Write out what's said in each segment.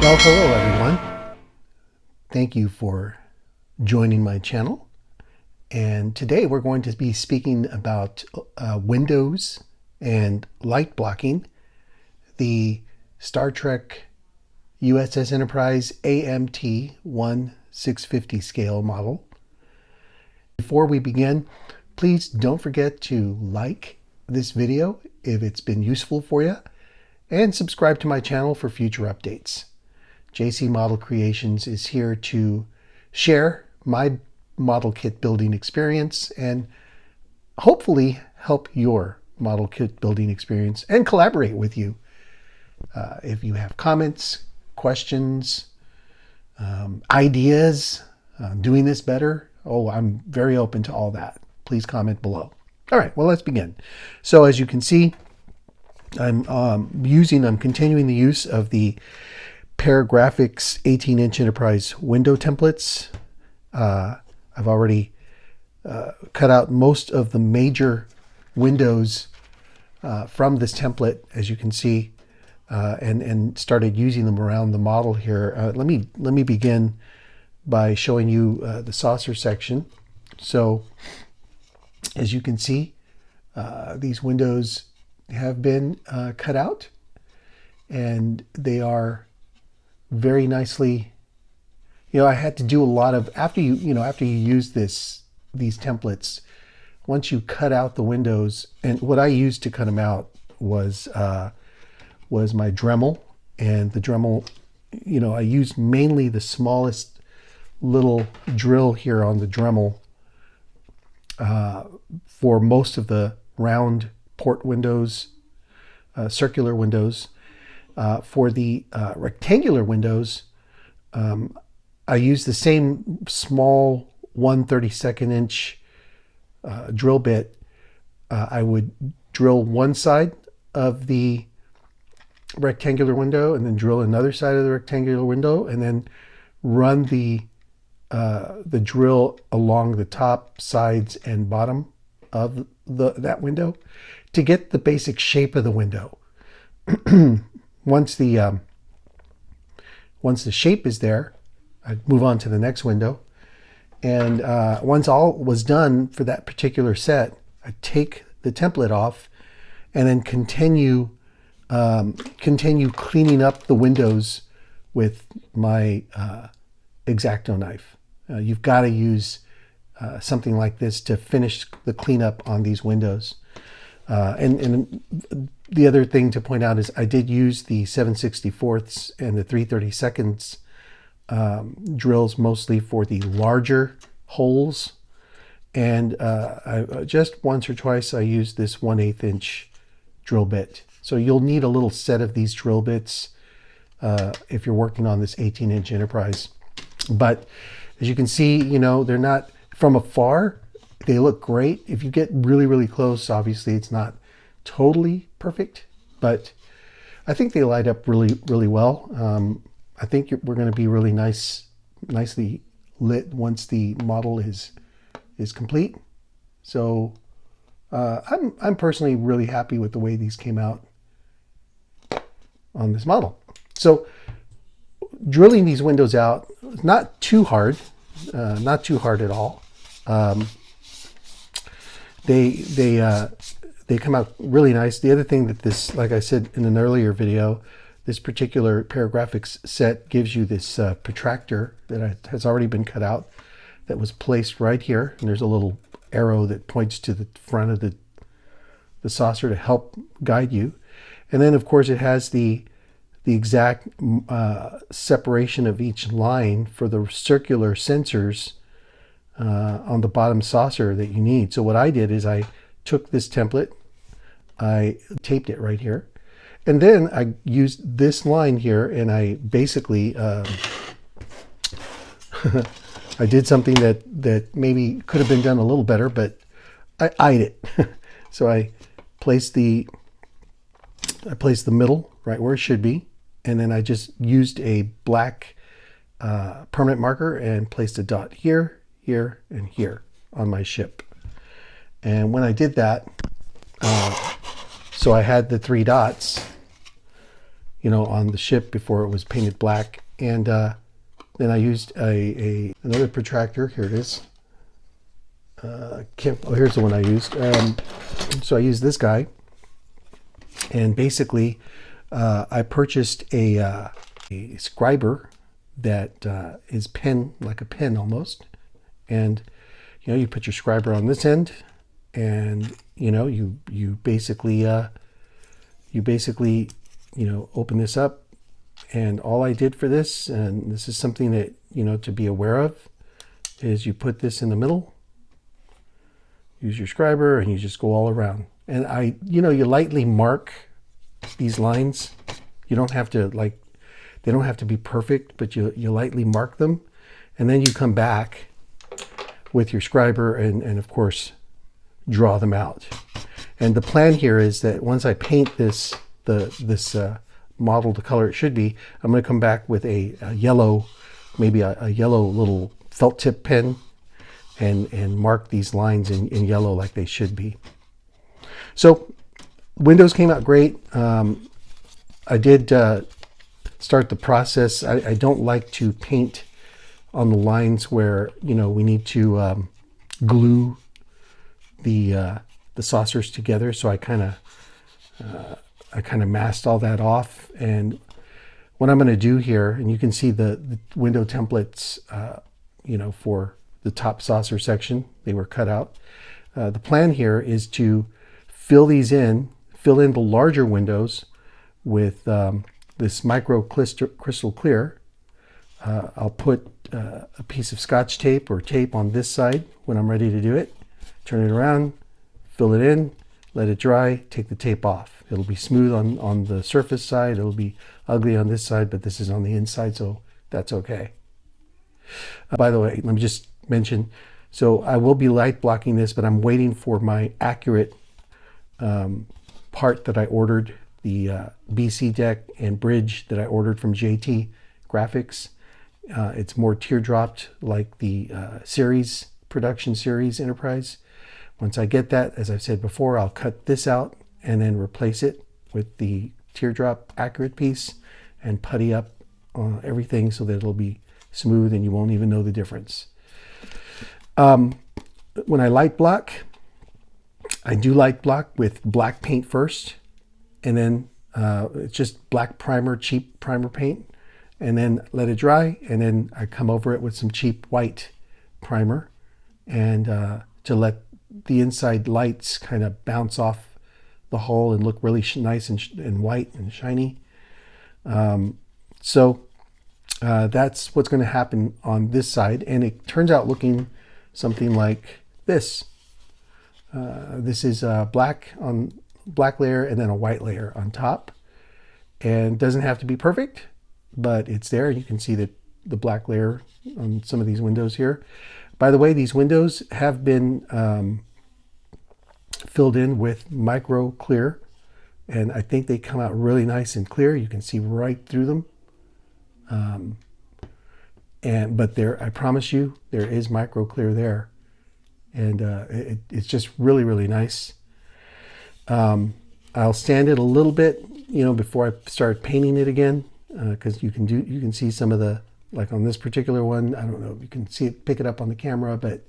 Well, hello everyone. Thank you for joining my channel. And today we're going to be speaking about windows and light blocking, the Star Trek USS Enterprise AMT947 scale model. Before we begin, please don't forget to like this video if it's been useful for you, and subscribe to my channel for future updates. JC Model Creations is here to share my model kit building experience and hopefully help your model kit building experience and collaborate with you. If you have comments, questions, ideas, doing this better, I'm very open to all that. Please comment below. All right, well, let's begin. So as you can see, I'm continuing the use of the Paragrafix 18-inch Enterprise window templates. I've already cut out most of the major windows from this template, as you can see, and started using them around the model here. Let me begin by showing you the saucer section. So, as you can see, these windows have been cut out, and they are very nicely, I had to do a lot of, after you use these templates, once you cut out the windows, and what I used to cut them out was my Dremel, and the Dremel, I used mainly the smallest little drill here on the Dremel for most of the round port windows, circular windows. For the rectangular windows, I use the same small 1/32 inch drill bit. I would drill one side of the rectangular window and then drill another side of the rectangular window, and then run the drill along the top, sides, and bottom of that window to get the basic shape of the window. Once the shape is there, I'd move on to the next window, and once all was done for that particular set, I'd take the template off and then continue cleaning up the windows with my X-Acto knife. You've got to use something like this to finish the cleanup on these windows. And the other thing to point out is I did use the 7/64ths and the 3/32 drills mostly for the larger holes. And I just once or twice I used this 1/8 inch drill bit. So you'll need a little set of these drill bits if you're working on this 18-inch Enterprise. But as you can see, they're not, from afar, they look great. If you get really, really close, obviously it's not totally perfect, but I think they light up really, really well. I think we're going to be really nicely lit once the model is complete. So I'm personally really happy with the way these came out on this model. So drilling these windows out is not too hard at all. They come out really nice. The other thing that this, like I said in an earlier video, this particular Paragrafix set gives you this protractor that has already been cut out, that was placed right here, and there's a little arrow that points to the front of the saucer to help guide you. And then of course it has the exact separation of each line for the circular sensors on the bottom saucer that you need. So what I did is I took this template, I taped it right here, and then I used this line here, and I basically I did something that maybe could have been done a little better, but I eyed it. So I placed the middle right where it should be, and then I just used a black permanent marker and placed a dot here, here, and here on my ship. And when I did that, so I had the 3 dots, you know, on the ship before it was painted black. And then I used another protractor. Here it is. Here's the one I used. So I used this guy, and basically I purchased a scriber that is pen, like a pen almost. And you know, you put your scriber on this end, and you know, you basically you know, open this up. And all I did for this, and this is something that, you know, to be aware of, is you put this in the middle, use your scriber, and you just go all around. And you know, you lightly mark these lines. You don't have to, like, they don't have to be perfect, but you lightly mark them. And then you come back with your scriber and of course, draw them out. And the plan here is that once I paint this model the color it should be, I'm going to come back with a yellow, maybe a yellow little felt tip pen, and mark these lines in yellow like they should be. So windows came out great. I did start the process. I don't like to paint on the lines where, you know, we need to glue the saucers together. So I kind of masked all that off. And what I'm going to do here, and you can see the window templates, you know, for the top saucer section, they were cut out. The plan here is to fill in the larger windows with this micro crystal clear. I'll put a piece of Scotch tape or tape on this side when I'm ready to do it. Turn it around, fill it in, let it dry, take the tape off. It'll be smooth on the surface side. It'll be ugly on this side, but this is on the inside, so that's okay. By the way, let me just mention, so I will be light blocking this, but I'm waiting for my accurate part that I ordered, the BC deck and bridge that I ordered from JT Graphics. It's more teardropped like the production series Enterprise. Once I get that, as I've said before, I'll cut this out and then replace it with the teardrop accurate piece and putty up everything so that it'll be smooth and you won't even know the difference. When I light block, I do light block with black paint first, and then it's just black primer, cheap primer paint, and then let it dry, and then I come over it with some cheap white primer, and to let the inside lights kind of bounce off the hull and look really nice and white and shiny. So that's what's going to happen on this side, and it turns out looking something like this. This is black layer and then a white layer on top, and it doesn't have to be perfect, but it's there. You can see that the black layer on some of these windows here. By the way, these windows have been filled in with micro clear, and I think they come out really nice and clear. You can see right through them. But there, I promise you, there is micro clear there, and it's just really, really nice. I'll sand it a little bit, you know, before I start painting it again, because you can see some of the, like on this particular one, I don't know if you can see it, pick it up on the camera, but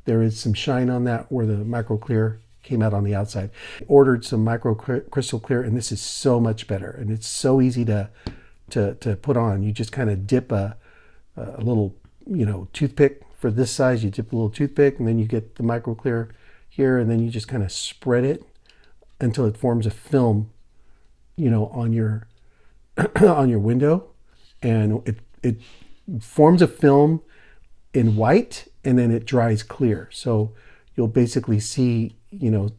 there is some shine on that where the micro clear came out on the outside. Ordered some micro crystal clear, and this is so much better, and it's so easy to put on. You just kind of dip a little, you know, toothpick for this size. You dip a little toothpick, and then you get the micro clear here, and then you just kind of spread it until it forms a film, you know, on your on your window, and it forms a film in white, and then it dries clear. So you'll basically see, you'll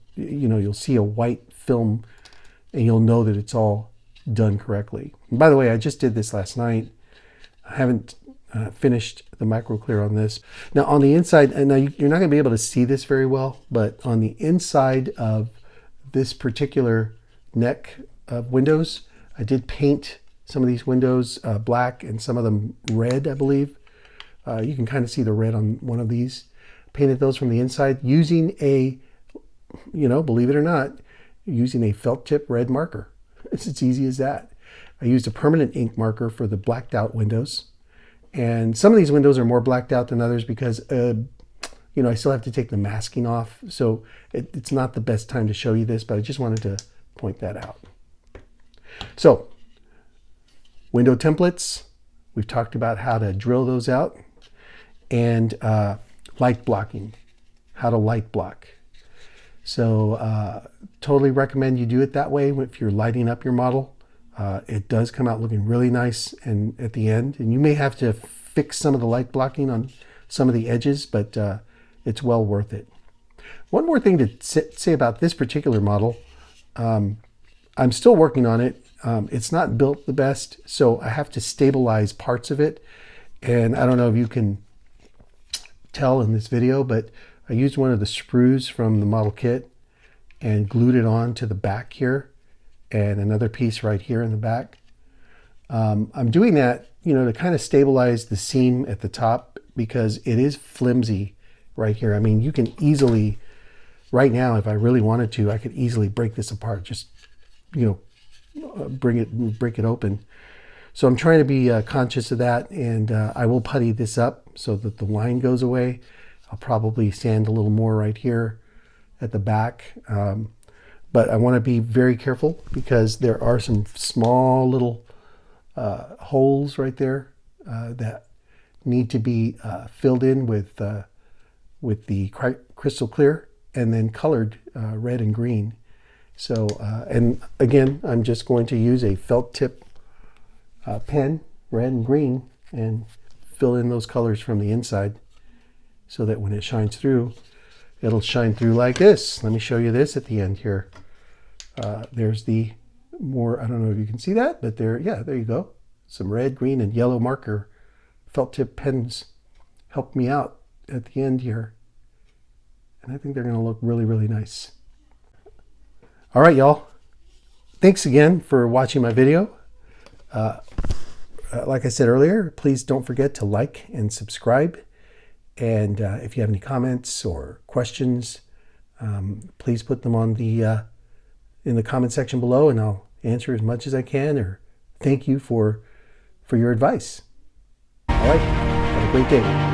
see a white film, and you'll know that it's all done correctly. And by the way, I just did this last night. I haven't finished the micro clear on this. Now on the inside, and now you're not going to be able to see this very well, but on the inside of this particular neck of windows, I did paint some of these windows black and some of them red, I believe. You can kind of see the red on one of these. Painted those from the inside using a, believe it or not, using a felt tip red marker. It's as easy as that. I used a permanent ink marker for the blacked out windows. And some of these windows are more blacked out than others because, you know, I still have to take the masking off. So it's not the best time to show you this, but I just wanted to point that out. So, window templates, we've talked about how to drill those out, and light blocking, how to light block. So totally recommend you do it that way if you're lighting up your model. It does come out looking really nice and at the end, and you may have to fix some of the light blocking on some of the edges, but it's well worth it. One more thing to say about this particular model, I'm still working on it. It's not built the best, so I have to stabilize parts of it. And I don't know if you can tell in this video, but I used one of the sprues from the model kit and glued it on to the back here, and another piece right here in the back. I'm doing that, you know, to kind of stabilize the seam at the top because it is flimsy right here. I mean, you can easily, right now, if I really wanted to, I could easily break this apart. Just, you know, break it open. So I'm trying to be conscious of that, and I will putty this up so that the line goes away. I'll probably sand a little more right here at the back, but I want to be very careful because there are some small little holes right there that need to be filled in with the crystal clear and then colored red and green. So, and again, I'm just going to use a felt tip pen, red and green, and fill in those colors from the inside so that when it shines through, it'll shine through like this. Let me show you this at the end here. There's the more, I don't know if you can see that, but there, yeah, there you go. Some red, green, and yellow marker felt tip pens helped me out at the end here. And I think they're going to look really, really nice. All right, y'all. Thanks again for watching my video. Like I said earlier, please don't forget to like and subscribe. And if you have any comments or questions, please put them on the in the comment section below, and I'll answer as much as I can, or thank you for your advice. All right, have a great day.